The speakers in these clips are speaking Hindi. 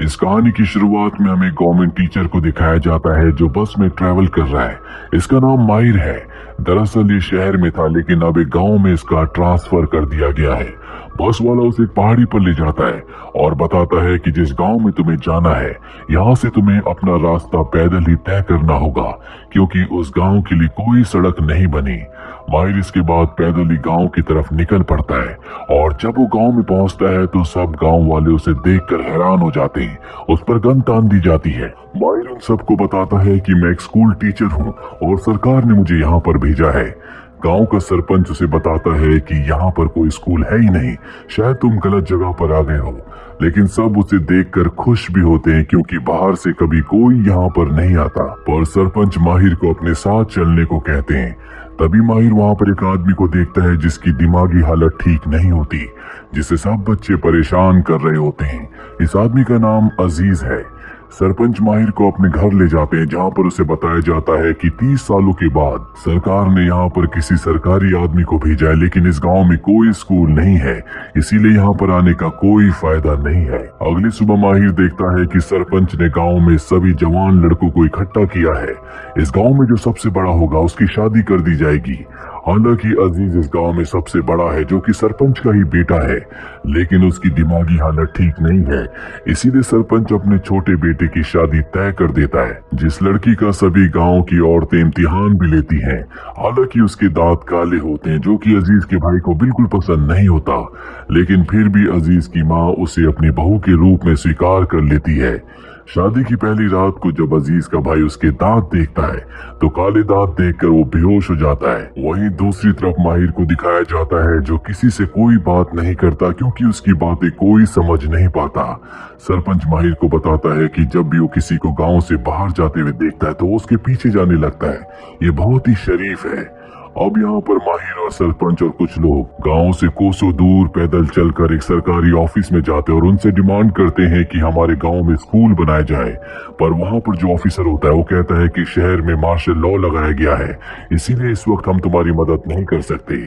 इस कहानी की शुरुआत में हमें गवर्नमेंट टीचर को दिखाया जाता है जो बस में ट्रेवल कर रहा है। इसका नाम माहिर है। दरअसल ये शहर में था लेकिन अब एक गांव में इसका ट्रांसफर कर दिया गया है। बस वाला उसे एक पहाड़ी पर ले जाता है और बताता है कि जिस गांव में तुम्हें जाना है यहाँ से तुम्हें अपना रास्ता पैदल ही तय करना होगा क्योंकि उस गांव के लिए कोई सड़क नहीं बनी। माहिर इसके बाद पैदल ही गांव की तरफ निकल पड़ता है और जब वो गांव में पहुंचता है तो सब गांव वाले उसे देखकर हैरान हो जाते हैं। उस पर गन तान दी जाती है। माहिर उन सबको बताता है कि मैं एक स्कूल टीचर हूँ और सरकार ने मुझे यहाँ पर भेजा है। गांव का सरपंच उसे बताता है कि यहाँ पर कोई स्कूल है ही नहीं, शायद तुम गलत जगह पर आ गए हो। लेकिन सब उसे देखकर खुश भी होते हैं क्योंकि बाहर से कभी कोई यहाँ पर नहीं आता। पर सरपंच माहिर को अपने साथ चलने को कहते हैं। तभी माहिर वहाँ पर एक आदमी को देखता है जिसकी दिमागी हालत ठीक नहीं होती, जिसे सब बच्चे परेशान कर रहे होते हैं। इस आदमी का नाम अजीज है। सरपंच माहिर को अपने घर ले जाते हैं जहाँ पर उसे बताया जाता है कि 30 सालों के बाद सरकार ने यहाँ पर किसी सरकारी आदमी को भेजा है लेकिन इस गांव में कोई स्कूल नहीं है, इसीलिए यहाँ पर आने का कोई फायदा नहीं है। अगली सुबह माहिर देखता है कि सरपंच ने गांव में सभी जवान लड़कों को इकट्ठा किया है। इस गांव में जो सबसे बड़ा होगा उसकी शादी कर दी जाएगी। हालांकि अजीज इस गांव में सबसे बड़ा है जो कि सरपंच का ही बेटा है, लेकिन उसकी दिमागी हालत ठीक नहीं है, इसीलिए सरपंच अपने छोटे बेटे की शादी तय कर देता है, जिस लड़की का सभी गांव की औरतें इम्तिहान भी लेती हैं। हालांकि उसके दांत काले होते हैं जो कि अजीज के भाई को बिल्कुल पसंद नहीं होता, लेकिन फिर भी अजीज की माँ उसे अपनी बहू के रूप में स्वीकार कर लेती है। शादी की पहली रात को जब अजीज का भाई उसके दांत देखता है तो काले दांत देखकर वो बेहोश हो जाता है। वहीं दूसरी तरफ माहिर को दिखाया जाता है जो किसी से कोई बात नहीं करता क्योंकि उसकी बातें कोई समझ नहीं पाता। सरपंच माहिर को बताता है कि जब भी वो किसी को गांव से बाहर जाते हुए देखता है तो वो उसके पीछे जाने लगता है। ये बहुत ही शरीफ है। अब यहाँ पर माहिर और सरपंच और कुछ लोग गांव से कोसों दूर पैदल चलकर एक सरकारी ऑफिस में जाते हैं और उनसे डिमांड करते हैं कि हमारे गांव में स्कूल बनाया जाए। पर वहाँ पर जो ऑफिसर होता है वो कहता है कि शहर में मार्शल लॉ लगाया गया है, इसीलिए इस वक्त हम तुम्हारी मदद नहीं कर सकते।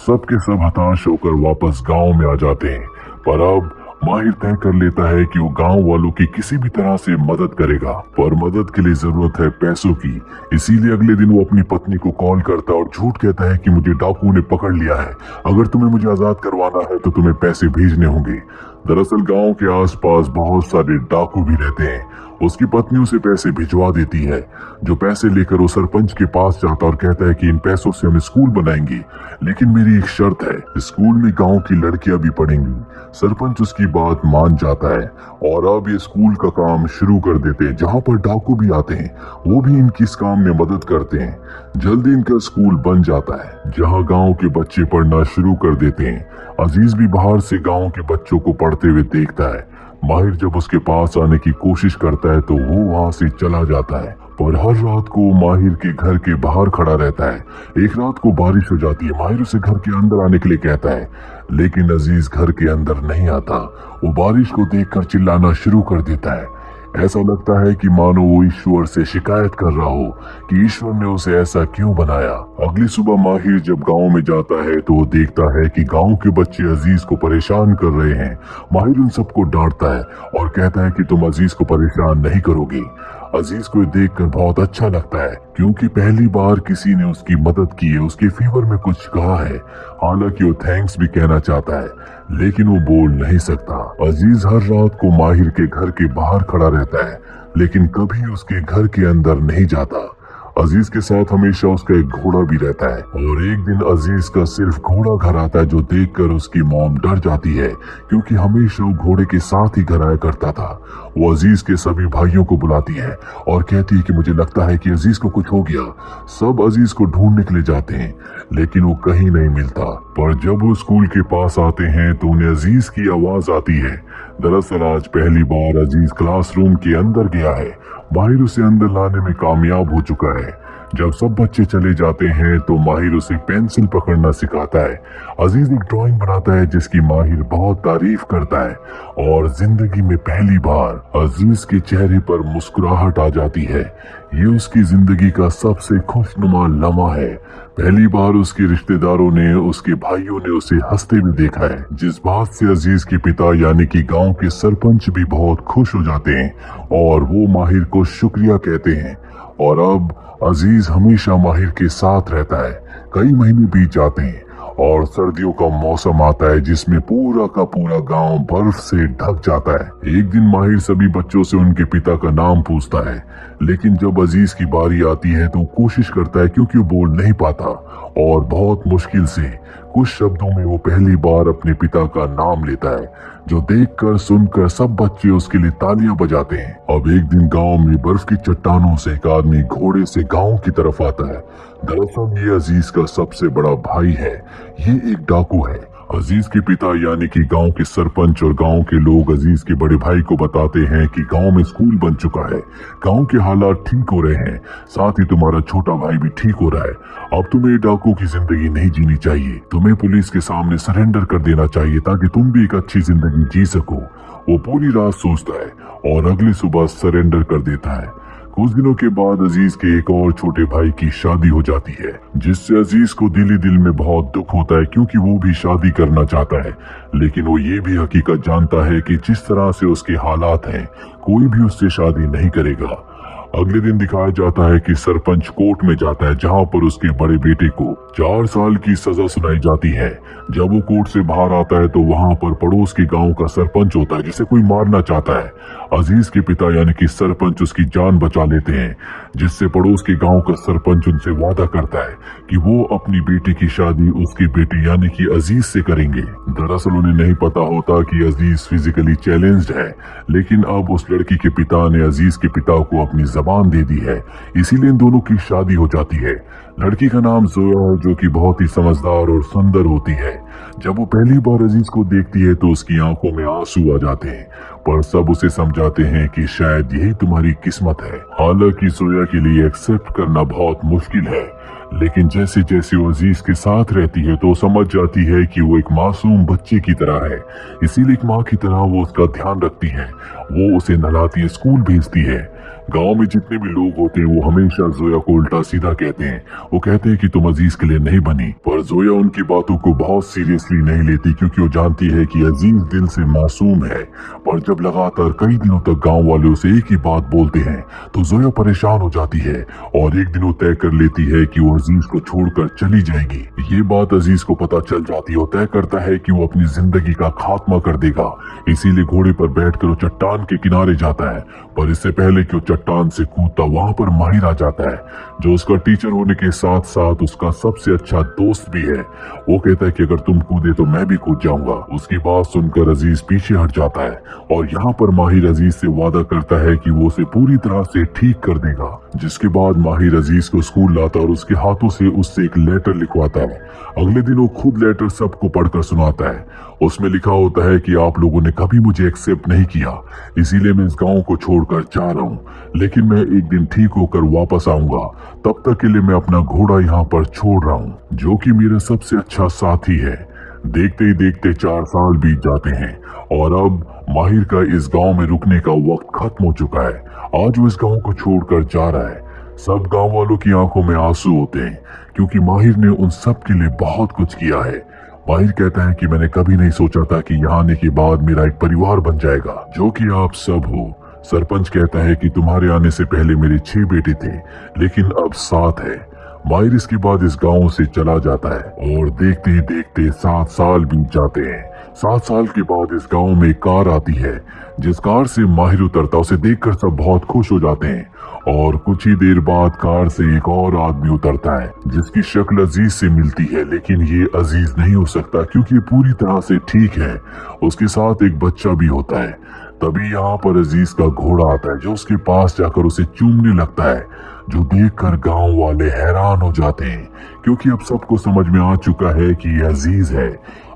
सबके सब हताश होकर वापस गाँव में आ जाते हैं। पर अब माहिर तय कर लेता है कि वो गांव वालों की किसी भी तरह से मदद करेगा, पर मदद के लिए जरूरत है पैसों की। इसीलिए अगले दिन वो अपनी पत्नी को कॉल करता है और झूठ कहता है कि मुझे डाकुओं ने पकड़ लिया है, अगर तुम्हें मुझे आजाद करवाना है तो तुम्हें पैसे भेजने होंगे। दरअसल गांव के आसपास बहुत सारे डाकू भी रहते हैं। उसकी पत्नी उसे पैसे भिजवा देती है, जो पैसे लेकर वो सरपंच के पास जाता और कहता है कि इन पैसों से हम स्कूल बनाएंगे, लेकिन मेरी एक शर्त है, स्कूल में गांव की लड़कियां भी पढ़ेंगी। सरपंच उसकी बात मान जाता है और अब ये स्कूल का काम शुरू कर देते हैं जहां पर डाकू भी आते हैं, वो भी इनकी इस काम में मदद करते हैं। जल्दी इनका स्कूल बन जाता है जहां गांव के बच्चे पढ़ना शुरू कर देते हैं। अजीज भी बाहर से गांव के बच्चों को पढ़ते हुए देखता है। माहिर जब उसके पास आने की कोशिश करता है तो वो वहां से चला जाता है, पर हर रात को माहिर के घर के बाहर खड़ा रहता है। एक रात को बारिश हो जाती है। माहिर उसे घर के अंदर आने के लिए कहता है, लेकिन अजीज घर के अंदर नहीं आता। वो बारिश को देखकर चिल्लाना शुरू कर देता है। ऐसा लगता है कि मानो वो ईश्वर से शिकायत कर रहा हो कि ईश्वर ने उसे ऐसा क्यों बनाया। अगली सुबह माहिर जब गांव में जाता है तो वो देखता है कि गांव के बच्चे अजीज को परेशान कर रहे हैं। माहिर उन सबको डांटता है और कहता है कि तुम अजीज को परेशान नहीं करोगे। अजीज को देखकर बहुत अच्छा लगता है क्योंकि पहली बार किसी ने उसकी मदद की है, उसके फेवर में कुछ कहा है। हालांकि वो थैंक्स भी कहना चाहता है लेकिन वो बोल नहीं सकता। अजीज हर रात को माहिर के घर के बाहर खड़ा रहता है लेकिन कभी उसके घर के अंदर नहीं जाता। अजीज के साथ हमेशा उसका एक घोड़ा भी रहता है और एक दिन अजीज का सिर्फ घोड़ा घर आता है, जो देखकर उसकी मॉम डर जाती है क्योंकि हमेशा वो घोड़े के साथ ही घर आया करता था। वो अजीज के सभी भाइयों को बुलाती है और कहती है कि मुझे लगता है कि अजीज को कुछ हो गया। सब अजीज को ढूंढने के लिए जाते हैं लेकिन वो कहीं नहीं मिलता। पर जब वो स्कूल के पास आते हैं तो उन्हें अजीज की आवाज आती है। दरअसल आज पहली बार अजीज क्लासरूम के अंदर गया है। माहिर उसे अंदर लाने में कामयाब हो चुका है। जब सब बच्चे चले जाते हैं तो माहिर उसे पेंसिल पकड़ना सिखाता है। अजीज एक ड्राइंग बनाता है जिसकी माहिर बहुत तारीफ करता है और जिंदगी में पहली बार अजीज के चेहरे पर मुस्कुराहट आ जाती है। ये उसकी जिंदगी का सबसे खुशनुमा लम्हा है। पहली बार उसके रिश्तेदारों ने, उसके भाइयों ने उसे हंसते हुए देखा है, जिस बात से अजीज के पिता यानी कि गांव के सरपंच भी बहुत खुश हो जाते हैं और वो माहिर को शुक्रिया कहते हैं। और अब अजीज हमेशा माहिर के साथ रहता है। कई महीने बीत जाते हैं और सर्दियों का मौसम आता है जिसमें पूरा का पूरा गांव बर्फ से ढक जाता है। एक दिन माहिर सभी बच्चों से उनके पिता का नाम पूछता है, लेकिन जब अजीज की बारी आती है तो कोशिश करता है क्योंकि वो बोल नहीं पाता और बहुत मुश्किल से कुछ शब्दों में वो पहली बार अपने पिता का नाम लेता है, जो देखकर सुनकर सब बच्चे उसके लिए तालियां बजाते हैं। अब एक दिन गांव में बर्फ की चट्टानों से एक आदमी घोड़े से गांव की तरफ आता है। दरअसल ये अजीज का सबसे बड़ा भाई है। ये एक डाकू है। अजीज के पिता यानी कि गांव के सरपंच और गांव के लोग अजीज के बड़े भाई को बताते हैं कि गांव में स्कूल बन चुका है, गांव के हालात ठीक हो रहे हैं, साथ ही तुम्हारा छोटा भाई भी ठीक हो रहा है। अब तुम्हें डाकू की जिंदगी नहीं जीनी चाहिए, तुम्हें पुलिस के सामने सरेंडर कर देना चाहिए ताकि तुम भी एक अच्छी जिंदगी जी सको। वो पूरी रात सोचता है और अगली सुबह सरेंडर कर देता है। कुछ दिनों के बाद अजीज के एक और छोटे भाई की शादी हो जाती है, जिससे अजीज को दिल ही दिल में बहुत दुख होता है क्योंकि वो भी शादी करना चाहता है, लेकिन वो ये भी हकीकत जानता है कि जिस तरह से उसके हालात हैं कोई भी उससे शादी नहीं करेगा। अगले दिन दिखाया जाता है कि सरपंच कोर्ट में जाता है जहां पर उसके बड़े बेटे को 4 साल की सजा सुनाई जाती है। जब वो कोर्ट से बाहर आता है तो वहां पर पड़ोस के गांव का सरपंच होता है जिसे कोई मारना चाहता है। अजीज के पिता यानी कि सरपंच उसकी जान बचा लेते हैं, जिससे पड़ोस के गांव का सरपंच उनसे वादा करता है कि वो अपनी बेटी की शादी उसकी बेटी यानी कि अजीज से करेंगे। दरअसल उन्हें नहीं पता होता कि अजीज फिजिकली चैलेंज्ड है, लेकिन अब उस लड़की के पिता ने अजीज के पिता को अपनी जबान दे दी है, इसीलिए इन दोनों की शादी हो जाती है। लड़की का नाम जोया है जो कि बहुत ही समझदार और सुंदर होती है। जब वो पहली बार अजीज को देखती है तो उसकी आंखों में आंसू आ जाते हैं, पर सब उसे समझाते हैं कि शायद यही तुम्हारी किस्मत है। हालांकि जोया के लिए एक्सेप्ट करना बहुत मुश्किल है, लेकिन जैसे जैसे वो अजीज के साथ रहती है तो समझ जाती है कि वो एक मासूम बच्चे की तरह है, इसीलिए एक माँ की तरह वो उसका ध्यान रखती है। वो उसे नहलाती है, स्कूल भेजती है। गांव में जितने भी लोग होते हैं वो हमेशा जोया को उल्टा सीधा कहते हैं। वो कहते हैं कि तुम अजीज के लिए नहीं बनी, पर जोया उनकी बातों को बहुत सीरियसली नहीं लेती क्योंकि वो जानती है कि अजीज दिल से मासूम है। पर जब लगातार कई दिनों तक गांव वाले उसे एक ही बात बोलते हैं तो जोया परेशान हो जाती है और एक दिन वो तय कर लेती है कि वो अजीज को छोड़कर चली जाएगी। ये बात अजीज को पता चल जाती है। वो तय करता है कि वो अपनी जिंदगी का खात्मा कर देगा, इसीलिए घोड़े पर बैठकर वो चट्टान के किनारे जाता है। पर इससे पहले कि वो चट्टान से कूदता वहां पर माहिर आ जाता है, जो उसका टीचर होने के साथ साथ उसका सबसे अच्छा दोस्त भी है। वो कहता है कि अगर तुम कूदे तो मैं भी कूद जाऊंगा। उसकी बात सुनकर अजीज पीछे हट जाता है और यहाँ पर माहिर अजीज से वादा करता है कि वो उसे पूरी तरह से ठीक कर देगा। जिसके बाद माहिर अजीज को स्कूल लाता और उसके हाथों से उससे एक लेटर लिखवाता है। अगले दिन वो खुद लेटर सबको पढ़कर सुनाता है। उसमें लिखा होता है कि आप लोगों ने कभी मुझे एक्सेप्ट नहीं किया, इसीलिए मैं इस गांव को छोड़कर जा रहा हूँ, लेकिन मैं एक दिन ठीक होकर वापस आऊंगा। तब तक के लिए मैं अपना घोड़ा यहाँ पर छोड़ रहा हूँ, जो कि मेरा सबसे अच्छा साथी है। देखते ही देखते 4 साल बीत जाते हैं और अब माहिर का इस गांव में रुकने का वक्त खत्म हो चुका है। आज वो इस गांव को छोड़कर जा रहा है। सब गांव वालों की आंखों में आंसू होते हैं क्योंकि माहिर ने उन सब के लिए बहुत कुछ किया है। माहिर कहता है कि मैंने कभी नहीं सोचा था कि यहाँ आने के बाद मेरा एक परिवार बन जाएगा, जो कि आप सब हो। सरपंच कहता है कि तुम्हारे आने से पहले मेरे 6 बेटे थे, लेकिन अब 7 है। माहिर इसके बाद इस गांव से चला जाता है और देखते ही देखते 7 साल बीत जाते हैं। 7 साल के बाद इस गांव में एक कार आती है। जिस कार से माहिर उतरता उसे देखकर सब बहुत खुश हो जाते हैं और कुछ ही देर बाद कार से एक और आदमी उतरता है जिसकी शक्ल अजीज से मिलती है, लेकिन ये अजीज नहीं हो सकता क्योंकि ये पूरी तरह से ठीक है। उसके साथ एक बच्चा भी होता है। तभी यहाँ पर अजीज का घोड़ा आता है जो उसके पास जाकर उसे चूमने लगता है, जो देखकर गांव वाले हैरान हो जाते हैं क्योंकि अब सबको समझ में आ चुका है कि ये अजीज है।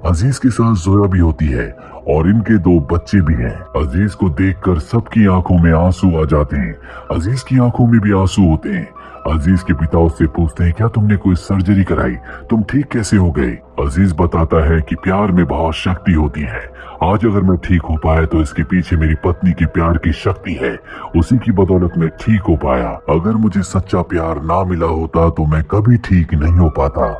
अजीज के साथ जोया भी होती है और इनके 2 बच्चे भी हैं। अजीज को देखकर सबकी आंखों में आंसू आ जाते हैं। अजीज की आंखों में भी आंसू होते हैं। अजीज के पिता उससे पूछते हैं, क्या तुमने कोई सर्जरी कराई? तुम ठीक कैसे हो गए? अजीज बताता है कि प्यार में बहुत शक्ति होती है। आज अगर मैं ठीक हो पाया तो इसके पीछे मेरी पत्नी के प्यार की शक्ति है। उसी की बदौलत मैं ठीक हो पाया। अगर मुझे सच्चा प्यार ना मिला होता तो मैं कभी ठीक नहीं हो पाता।